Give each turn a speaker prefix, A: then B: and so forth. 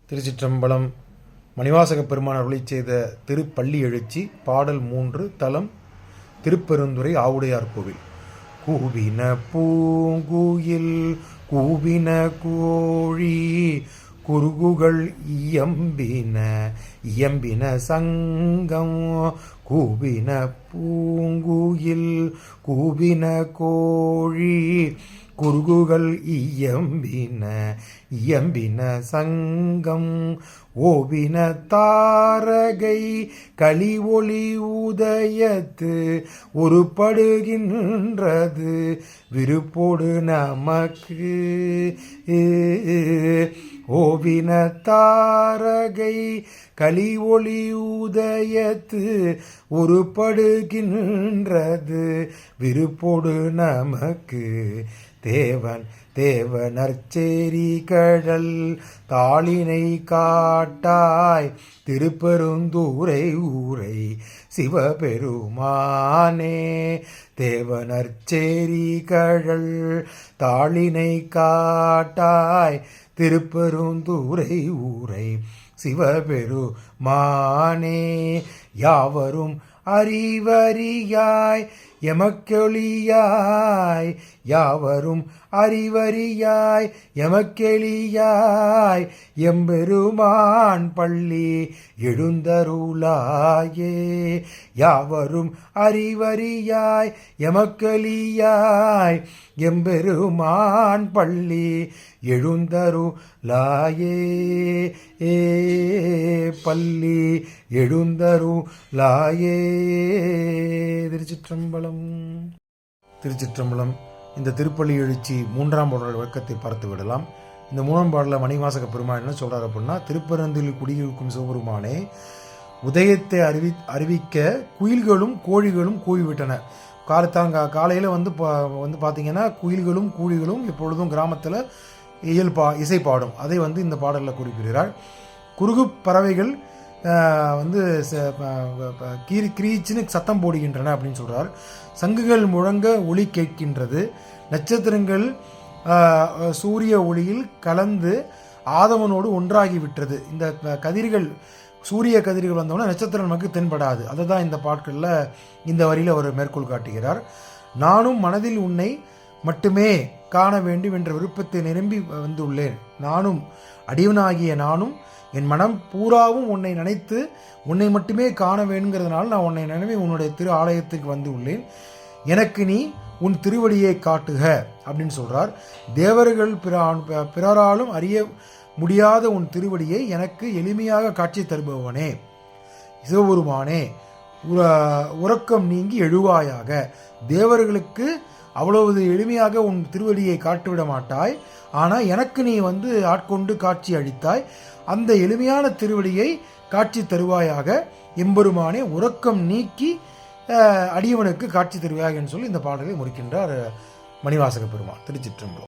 A: திருச்சிற்றம்பலம். மணிவாசக பெருமான் அருளிச் செய்த திருப்பள்ளி எழுச்சி பாடல் 3 தலம் திருப்பெருந்துறை ஆவுடையார் கோவில். கூவின பூங்குயில் கூவின கோழி குருகுகள் இயம்பின இயம்பின சங்கம். கூவின பூங்குயில் கூவின கோழி குருகுகள் இயம்பின இயம்பின சங்கம். ஓவின தாரகை களி ஒளி உதயத்து ஒருபடுகின்றது விருப்போடு நமக்கு. ஓவின தாரகை களி ஒளி உதயத்து ஒருபடுகின்றது விருப்போடு நமக்கு. தேவன் தேவனர்ச்சேரி கடல் தாளினை காட்டாய் திருப்பெருந்துறை ஊரை சிவபெருமானே. தேவனர்ச்சேரி கடல் தாளினை காட்டாய் திருப்பெருந்துறை ஊரை சிவபெருமானே. யாவரும் அறிவறியாய் எமக்கெளியாய் யாவரும் அறிவறியாய் எமக்கெளியாய் எம்பெருமான் பள்ளி எழுந்தருளாயே. யாவரும் அறிவறியாய் எமக்கெளியாய் எம்பெருமான் பள்ளி எழுந்தருளாயே. பள்ளி எழுந்தருளாயே. திருச்சிற்றம்பலம். திருச்சிற்றம்பலம். இந்த திருப்பள்ளி எழுச்சி 3ஆம் பாடல் விளக்கத்தை பார்த்து விடலாம். இந்த 3ஆம் பாடலில் மணிவாசக பெருமான் என்ன சொல்றாரு அப்படின்னா, திருப்பெருந்தில் குடியிருக்கும் சிவபெருமானே, உதயத்தை அறிவிக்க குயில்களும் கோழிகளும் கூவிவிட்டன. காலையில் வந்து பார்த்தீங்கன்னா குயில்களும் கூழிகளும் எப்பொழுதும் கிராமத்தில் இசை பாடும். அதை வந்து இந்த பாடலில் குறிப்பிடுகிறார். குறுகு பறவைகள் வந்து கிரீச்சின்னு சத்தம் போடுகின்றன அப்படின்னு சொல்கிறார். சங்குகள் முழங்க ஒளி கேட்கின்றது. நட்சத்திரங்கள் சூரிய ஒளியில் கலந்து ஆதவனோடு ஒன்றாகிவிட்டது. இந்த கதிர்கள் சூரிய கதிர்கள் வந்தோன்னா நட்சத்திரம் நமக்கு தென்படாது. அதை தான் இந்த பாட்களில் இந்த வரியில் அவர் மேற்கோள் காட்டுகிறார். நானும் மனதில் உன்னை மட்டுமே காண வேண்டும் என்ற விருப்பத்தை நிரம்பி வந்துள்ளேன். நானும் அடியவனாகிய நானும் என் மனம் பூராவும் உன்னை நினைத்து உன்னை மட்டுமே காண வேணுங்கிறதுனால நான் உன்னை நினைவே உன்னுடைய திரு ஆலயத்துக்கு வந்து உள்ளேன். எனக்கு நீ உன் திருவடியை காட்டுக அப்படின்னு சொல்கிறார். தேவர்கள் பிறராலும் அறிய முடியாத உன் திருவடியை எனக்கு எளிமையாக காட்சி தருபவனே சிவபெருமானே, உறக்கம் நீங்கி எழுவாயாக. தேவர்களுக்கு அவ்வளவு எளிமையாக உன் திருவடியை காட்டுவிட மாட்டாய். ஆனால் எனக்கு நீ வந்து ஆட்கொண்டு காட்சி அளித்தாய். அந்த எளிமையான திருவடியை காட்சி தருவாயாக. எம்பெருமானே, உறக்கம் நீக்கி அடியவனுக்கு காட்சி தருவாயாக என்று சொல்லி இந்த பாடலை முடிக்கின்றார் மணிவாசக பெருமான். திருச்சிற்றம்பலம்.